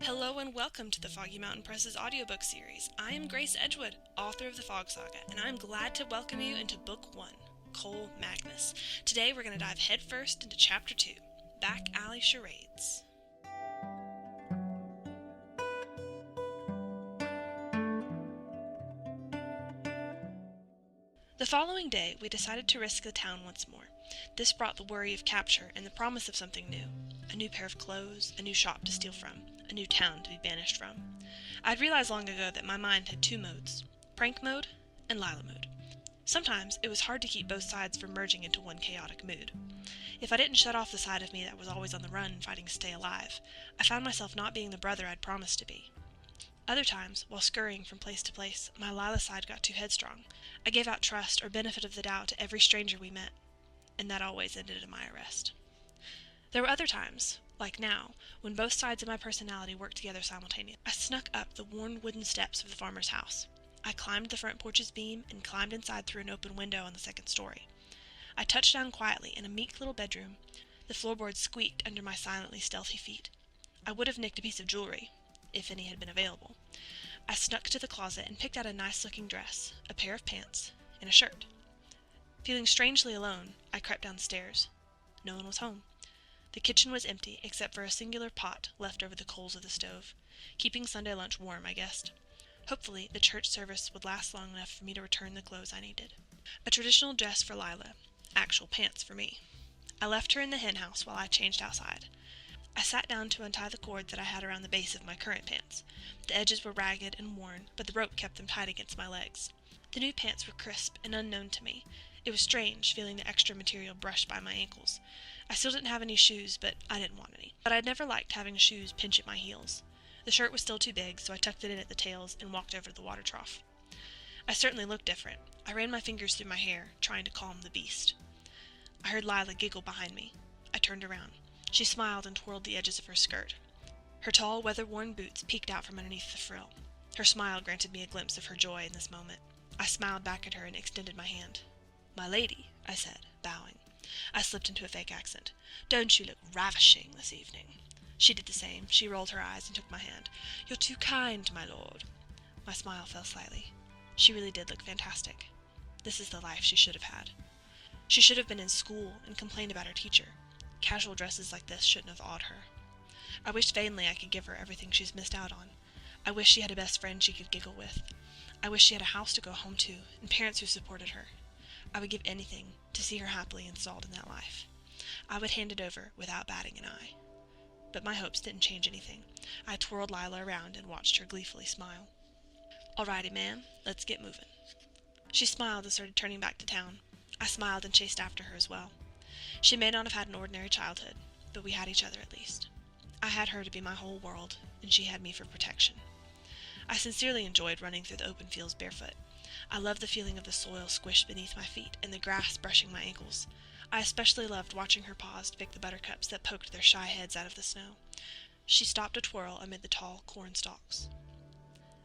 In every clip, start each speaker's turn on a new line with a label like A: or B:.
A: Hello and welcome to the Foggy Mountain Press's audiobook series. I am Grace Edgewood, author of the Fog Saga, and I'm glad to welcome you into Book 1, Cole Magnus. Today we're going to dive headfirst into Chapter 2, Back Alley Charades. The following day, we decided to risk the town once more. This brought the worry of capture and the promise of something new. A new pair of clothes, a new shop to steal from, a new town to be banished from. I'd realized long ago that my mind had two modes, prank mode and Lyla mode. Sometimes it was hard to keep both sides from merging into one chaotic mood. If I didn't shut off the side of me that was always on the run fighting to stay alive, I found myself not being the brother I'd promised to be. Other times, while scurrying from place to place, my Lyla side got too headstrong. I gave out trust or benefit of the doubt to every stranger we met, and that always ended in my arrest. There were other times, like now, when both sides of my personality worked together simultaneously. I snuck up the worn wooden steps of the farmer's house. I climbed the front porch's beam and climbed inside through an open window on the second story. I touched down quietly in a meek little bedroom. The floorboards squeaked under my silently stealthy feet. I would have nicked a piece of jewelry, if any had been available. I snuck to the closet and picked out a nice-looking dress, a pair of pants, and a shirt. Feeling strangely alone, I crept downstairs. No one was home. The kitchen was empty, except for a singular pot left over the coals of the stove. Keeping Sunday lunch warm, I guessed. Hopefully, the church service would last long enough for me to return the clothes I needed. A traditional dress for Lyla. Actual pants for me. I left her in the hen house while I changed outside. I sat down to untie the cord that I had around the base of my current pants. The edges were ragged and worn, but the rope kept them tight against my legs. The new pants were crisp and unknown to me. It was strange, feeling the extra material brushed by my ankles. I still didn't have any shoes, but I didn't want any. But I'd never liked having shoes pinch at my heels. The shirt was still too big, so I tucked it in at the tails and walked over to the water trough. I certainly looked different. I ran my fingers through my hair, trying to calm the beast. I heard Lyla giggle behind me. I turned around. She smiled and twirled the edges of her skirt. Her tall, weather-worn boots peeked out from underneath the frill. Her smile granted me a glimpse of her joy in this moment. I smiled back at her and extended my hand. "My lady," I said, bowing. I slipped into a fake accent. "Don't you look ravishing this evening?" She did the same. She rolled her eyes and took my hand. "You're too kind, my lord." My smile fell slightly. She really did look fantastic. This is the life she should have had. She should have been in school and complained about her teacher. Casual dresses like this shouldn't have awed her. I wished vainly I could give her everything she's missed out on. I wish she had a best friend she could giggle with. I wish she had a house to go home to, and parents who supported her. I would give anything to see her happily installed in that life. I would hand it over without batting an eye. But my hopes didn't change anything. I twirled Lyla around and watched her gleefully smile. "Alrighty, ma'am, let's get moving." She smiled and started turning back to town. I smiled and chased after her as well. She may not have had an ordinary childhood, but we had each other at least. I had her to be my whole world, and she had me for protection. I sincerely enjoyed running through the open fields barefoot. I loved the feeling of the soil squished beneath my feet and the grass brushing my ankles. I especially loved watching her pause to pick the buttercups that poked their shy heads out of the snow. She stopped to twirl amid the tall corn stalks.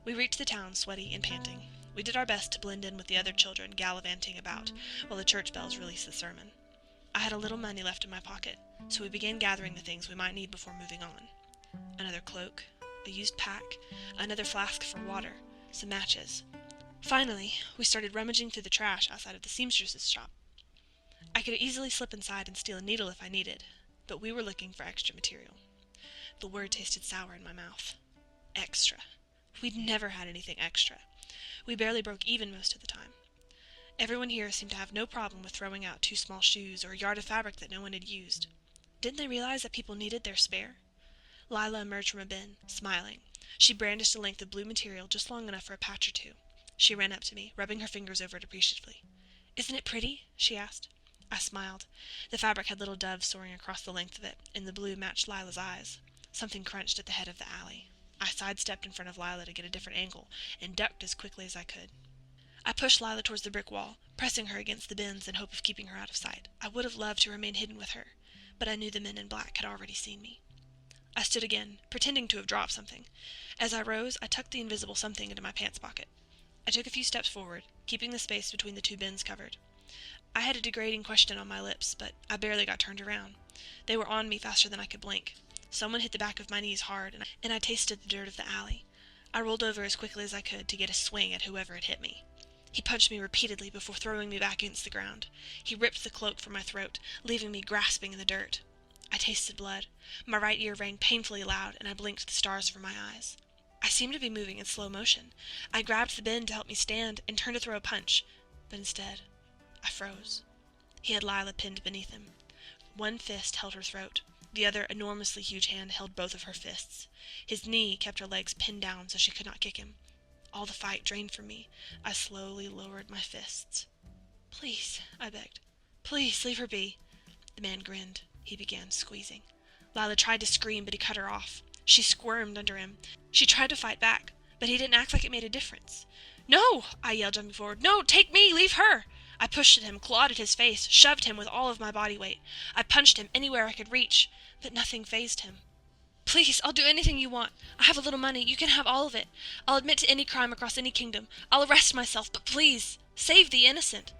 A: We reached the town sweaty and panting. We did our best to blend in with the other children gallivanting about while the church bells released the sermon. I had a little money left in my pocket, so we began gathering the things we might need before moving on. Another cloak, a used pack, another flask for water, some matches. Finally, we started rummaging through the trash outside of the seamstress's shop. I could easily slip inside and steal a needle if I needed, but we were looking for extra material. The word tasted sour in my mouth. Extra. We'd never had anything extra. We barely broke even most of the time. Everyone here seemed to have no problem with throwing out 2 small shoes or a yard of fabric that no one had used. Didn't they realize that people needed their spare? Lyla emerged from a bin, smiling. She brandished a length of blue material just long enough for a patch or two. She ran up to me, rubbing her fingers over it appreciatively. "Isn't it pretty?" she asked. I smiled. The fabric had little doves soaring across the length of it, and the blue matched Lila's eyes. Something crunched at the head of the alley. I sidestepped in front of Lyla to get a different angle, and ducked as quickly as I could. I pushed Lyla towards the brick wall, pressing her against the bins in hope of keeping her out of sight. I would have loved to remain hidden with her, but I knew the men in black had already seen me. I stood again, pretending to have dropped something. As I rose, I tucked the invisible something into my pants pocket. I took a few steps forward, keeping the space between the 2 bins covered. I had a degrading question on my lips, but I barely got turned around. They were on me faster than I could blink. Someone hit the back of my knees hard, and I tasted the dirt of the alley. I rolled over as quickly as I could to get a swing at whoever had hit me. He punched me repeatedly before throwing me back against the ground. He ripped the cloak from my throat, leaving me grasping in the dirt. I tasted blood. My right ear rang painfully loud, and I blinked the stars from my eyes. I seemed to be moving in slow motion. I grabbed the bin to help me stand and turned to throw a punch, but instead, I froze. He had Lyla pinned beneath him. One fist held her throat. The other enormously huge hand held both of her fists. His knee kept her legs pinned down so she could not kick him. All the fight drained from me. I slowly lowered my fists. "Please," I begged. "Please, leave her be." The man grinned. He began squeezing. Lyla tried to scream, but he cut her off. She squirmed under him. She tried to fight back, but he didn't act like it made a difference. "No!" I yelled, jumping forward. "No, take me! Leave her!" I pushed at him, clawed at his face, shoved him with all of my body weight. I punched him anywhere I could reach, but nothing fazed him. "Please, I'll do anything you want. I have a little money. You can have all of it. I'll admit to any crime across any kingdom. I'll arrest myself, but please, save the innocent."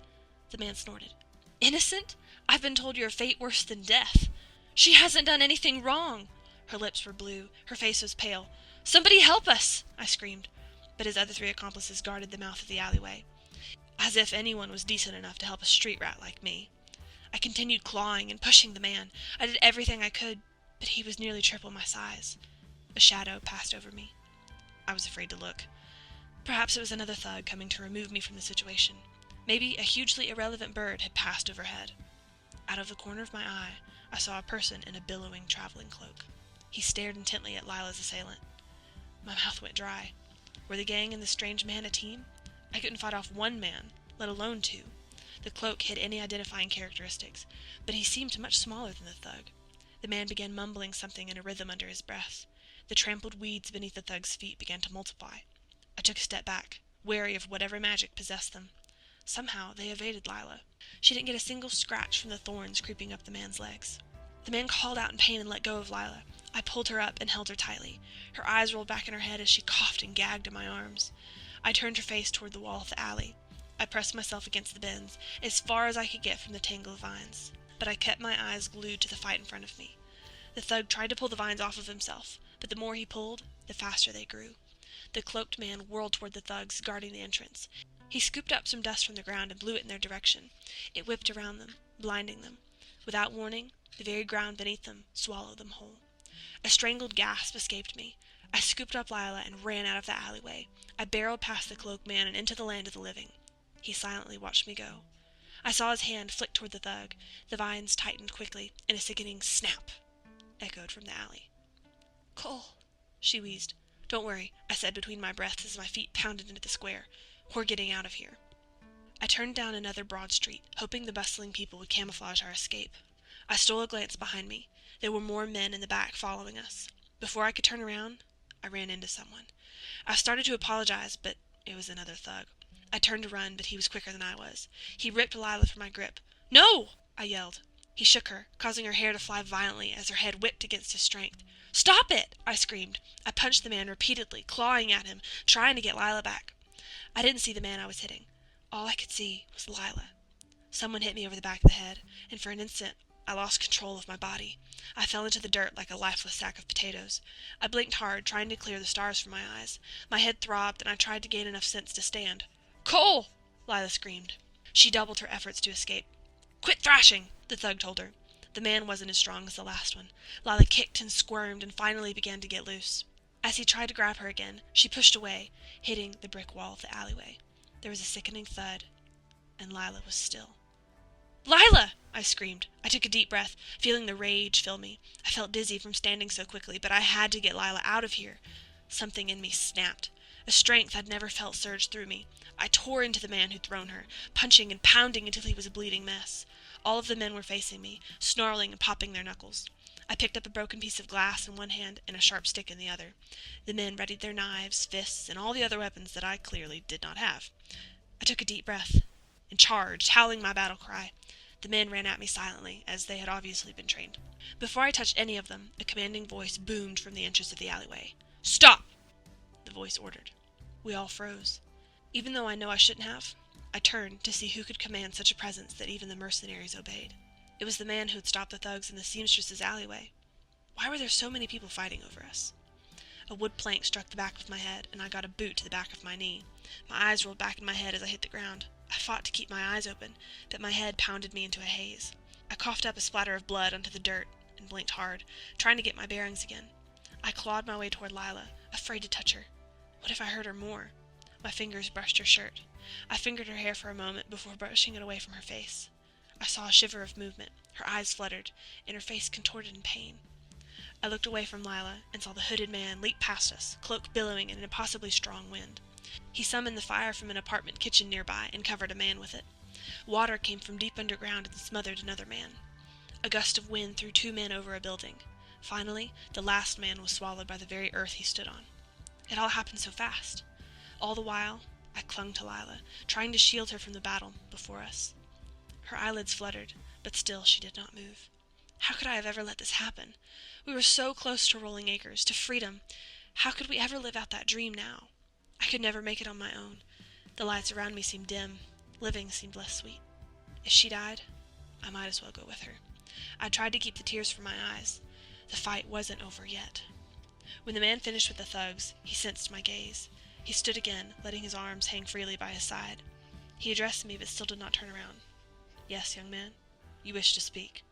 A: The man snorted. "Innocent? I've been told you're a fate worse than death. She hasn't done anything wrong." Her lips were blue. Her face was pale. "Somebody help us!" I screamed. But his other 3 accomplices guarded the mouth of the alleyway. As if anyone was decent enough to help a street rat like me. I continued clawing and pushing the man. I did everything I could, but he was nearly triple my size. A shadow passed over me. I was afraid to look. Perhaps it was another thug coming to remove me from the situation. Maybe a hugely irrelevant bird had passed overhead. Out of the corner of my eye, I saw a person in a billowing traveling cloak. He stared intently at Lyla's assailant. My mouth went dry. Were the gang and the strange man a team? I couldn't fight off one man, let alone 2. The cloak hid any identifying characteristics, but he seemed much smaller than the thug. The man began mumbling something in a rhythm under his breath. The trampled weeds beneath the thug's feet began to multiply. I took a step back, wary of whatever magic possessed them. Somehow they evaded Lyla. She didn't get a single scratch from the thorns creeping up the man's legs. The man called out in pain and let go of Lyla. I pulled her up and held her tightly. Her eyes rolled back in her head as she coughed and gagged in my arms. I turned her face toward the wall of the alley. I pressed myself against the bins, as far as I could get from the tangle of vines. But I kept my eyes glued to the fight in front of me. The thug tried to pull the vines off of himself, but the more he pulled, the faster they grew. The cloaked man whirled toward the thugs guarding the entrance. He scooped up some dust from the ground and blew it in their direction. It whipped around them, blinding them. Without warning, the very ground beneath them swallowed them whole. A strangled gasp escaped me. I scooped up Lyla and ran out of the alleyway. I barreled past the cloaked man and into the land of the living. He silently watched me go. I saw his hand flick toward the thug. The vines tightened quickly, and a sickening snap echoed from the alley. "Cole," she wheezed. "Don't worry," I said between my breaths as my feet pounded into the square. "We're getting out of here." I turned down another broad street, hoping the bustling people would camouflage our escape. I stole a glance behind me. There were more men in the back following us. Before I could turn around, I ran into someone. I started to apologize, but it was another thug. I turned to run, but he was quicker than I was. He ripped Lyla from my grip. "No!" I yelled. He shook her, causing her hair to fly violently as her head whipped against his strength. "Stop it!" I screamed. I punched the man repeatedly, clawing at him, trying to get Lyla back. I didn't see the man I was hitting. All I could see was Lyla. Someone hit me over the back of the head, and for an instant, I lost control of my body. I fell into the dirt like a lifeless sack of potatoes. I blinked hard, trying to clear the stars from my eyes. My head throbbed, and I tried to gain enough sense to stand. "Cole!" Lyla screamed. She doubled her efforts to escape. "Quit thrashing!" the thug told her. The man wasn't as strong as the last one. Lyla kicked and squirmed and finally began to get loose. As he tried to grab her again, she pushed away, hitting the brick wall of the alleyway. There was a sickening thud, and Lyla was still. "Lyla!" I screamed. I took a deep breath, feeling the rage fill me. I felt dizzy from standing so quickly, but I had to get Lyla out of here. Something in me snapped. A strength I'd never felt surged through me. I tore into the man who'd thrown her, punching and pounding until he was a bleeding mess. All of the men were facing me, snarling and popping their knuckles. I picked up a broken piece of glass in one hand and a sharp stick in the other. The men readied their knives, fists, and all the other weapons that I clearly did not have. I took a deep breath and charged, howling my battle cry. The men ran at me silently, as they had obviously been trained. Before I touched any of them, a commanding voice boomed from the entrance of the alleyway. "Stop!" the voice ordered. We all froze. Even though I know I shouldn't have, I turned to see who could command such a presence that even the mercenaries obeyed. It was the man who had stopped the thugs in the seamstress's alleyway. Why were there so many people fighting over us? A wood plank struck the back of my head, and I got a boot to the back of my knee. My eyes rolled back in my head as I hit the ground. I fought to keep my eyes open, but my head pounded me into a haze. I coughed up a splatter of blood onto the dirt and blinked hard, trying to get my bearings again. I clawed my way toward Lyla, afraid to touch her. What if I hurt her more? My fingers brushed her shirt. I fingered her hair for a moment before brushing it away from her face. I saw a shiver of movement. Her eyes fluttered, and her face contorted in pain. I looked away from Lyla and saw the hooded man leap past us, cloak billowing in an impossibly strong wind. He summoned the fire from an apartment kitchen nearby and covered a man with it. Water came from deep underground and smothered another man. A gust of wind threw 2 men over a building. Finally, the last man was swallowed by the very earth he stood on. It all happened so fast. All the while, I clung to Lyla, trying to shield her from the battle before us. Her eyelids fluttered, but still she did not move. How could I have ever let this happen? We were so close to Rolling Acres, to freedom. How could we ever live out that dream now? I could never make it on my own. The lights around me seemed dim. Living seemed less sweet. If she died, I might as well go with her. I tried to keep the tears from my eyes. The fight wasn't over yet. When the man finished with the thugs, he sensed my gaze. He stood again, letting his arms hang freely by his side. He addressed me, but still did not turn around. "Yes, young man, you wish to speak."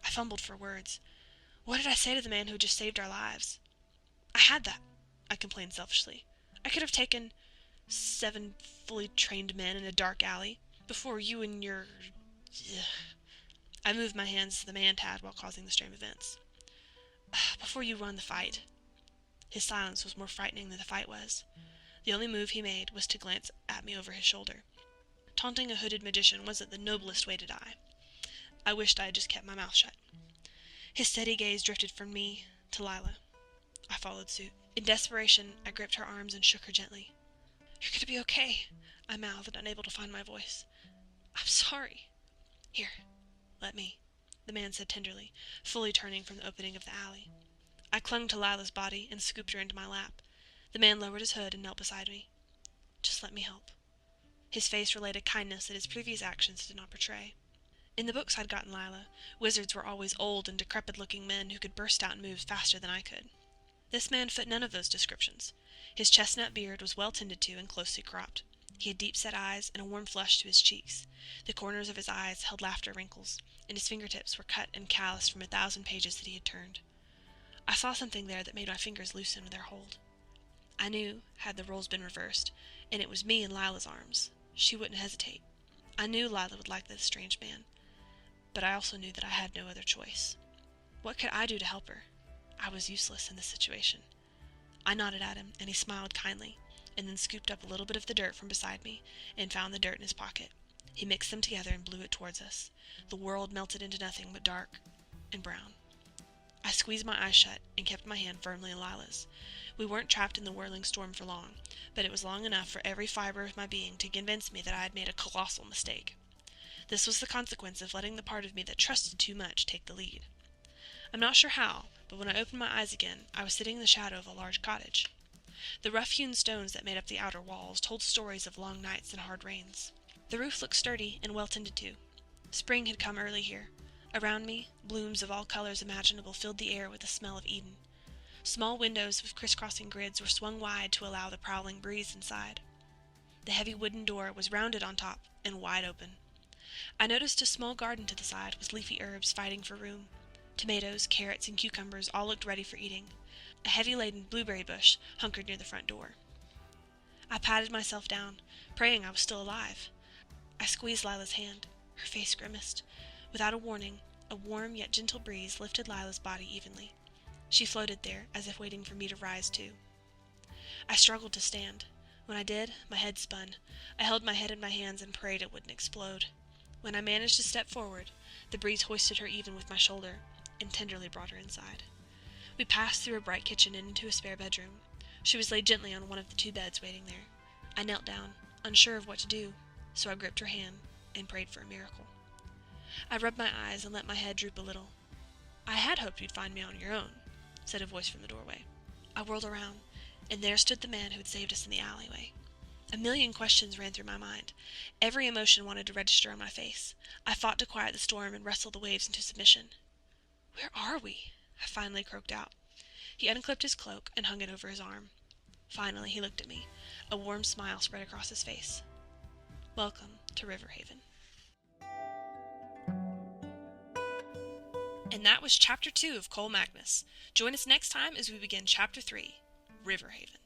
A: I fumbled for words. What did I say to the man who had just saved our lives? I had that, I complained selfishly. I could have taken 7 fully trained men in a dark alley before you and your... I moved my hands to the man-tad while causing the stream of events. "Before you won the fight." His silence was more frightening than the fight was. The only move he made was to glance at me over his shoulder. Taunting a hooded magician wasn't the noblest way to die. I wished I had just kept my mouth shut. His steady gaze drifted from me to Lyla. I followed suit. In desperation, I gripped her arms and shook her gently. "You're going to be okay," I mouthed, unable to find my voice. "I'm sorry." "Here, let me," the man said tenderly, fully turning from the opening of the alley. I clung to Lila's body and scooped her into my lap. The man lowered his hood and knelt beside me. "Just let me help." His face relayed a kindness that his previous actions did not portray. In the books I'd gotten Lyla, wizards were always old and decrepit-looking men who could burst out in moves faster than I could. This man fit none of those descriptions. His chestnut beard was well tended to and closely cropped. He had deep-set eyes and a warm flush to his cheeks. The corners of his eyes held laughter wrinkles, and his fingertips were cut and calloused from 1,000 pages that he had turned. I saw something there that made my fingers loosen their hold. I knew, had the roles been reversed, and it was me in Lila's arms, she wouldn't hesitate. I knew Lyla would like this strange man, but I also knew that I had no other choice. What could I do to help her? I was useless in this situation. I nodded at him, and he smiled kindly, and then scooped up a little bit of the dirt from beside me and found the dirt in his pocket. He mixed them together and blew it towards us. The world melted into nothing but dark and brown. I squeezed my eyes shut and kept my hand firmly in Lila's. We weren't trapped in the whirling storm for long, but it was long enough for every fiber of my being to convince me that I had made a colossal mistake. This was the consequence of letting the part of me that trusted too much take the lead. I'm not sure how, but when I opened my eyes again, I was sitting in the shadow of a large cottage. The rough-hewn stones that made up the outer walls told stories of long nights and hard rains. The roof looked sturdy and well tended to. Spring had come early here. Around me, blooms of all colors imaginable filled the air with the smell of Eden. Small windows with crisscrossing grids were swung wide to allow the prowling breeze inside. The heavy wooden door was rounded on top and wide open. I noticed a small garden to the side with leafy herbs fighting for room. Tomatoes, carrots, and cucumbers all looked ready for eating. A heavy-laden blueberry bush hunkered near the front door. I patted myself down, praying I was still alive. I squeezed Lila's hand. Her face grimaced. Without a warning, a warm yet gentle breeze lifted Lila's body evenly. She floated there, as if waiting for me to rise too. I struggled to stand. When I did, my head spun. I held my head in my hands and prayed it wouldn't explode. When I managed to step forward, the breeze hoisted her even with my shoulder, and tenderly brought her inside. We passed through a bright kitchen and into a spare bedroom. She was laid gently on one of the 2 beds waiting there. I knelt down, unsure of what to do, so I gripped her hand and prayed for a miracle. I rubbed my eyes and let my head droop a little. "I had hoped you'd find me on your own," said a voice from the doorway. I whirled around, and there stood the man who had saved us in the alleyway. A million questions ran through my mind. Every emotion wanted to register on my face. I fought to quiet the storm and wrestle the waves into submission. "Where are we?" I finally croaked out. He unclipped his cloak and hung it over his arm. Finally, he looked at me. A warm smile spread across his face. Welcome to Riverhaven. And that was Chapter 2 of Cole Magnus. Join us next time as we begin Chapter 3, Riverhaven.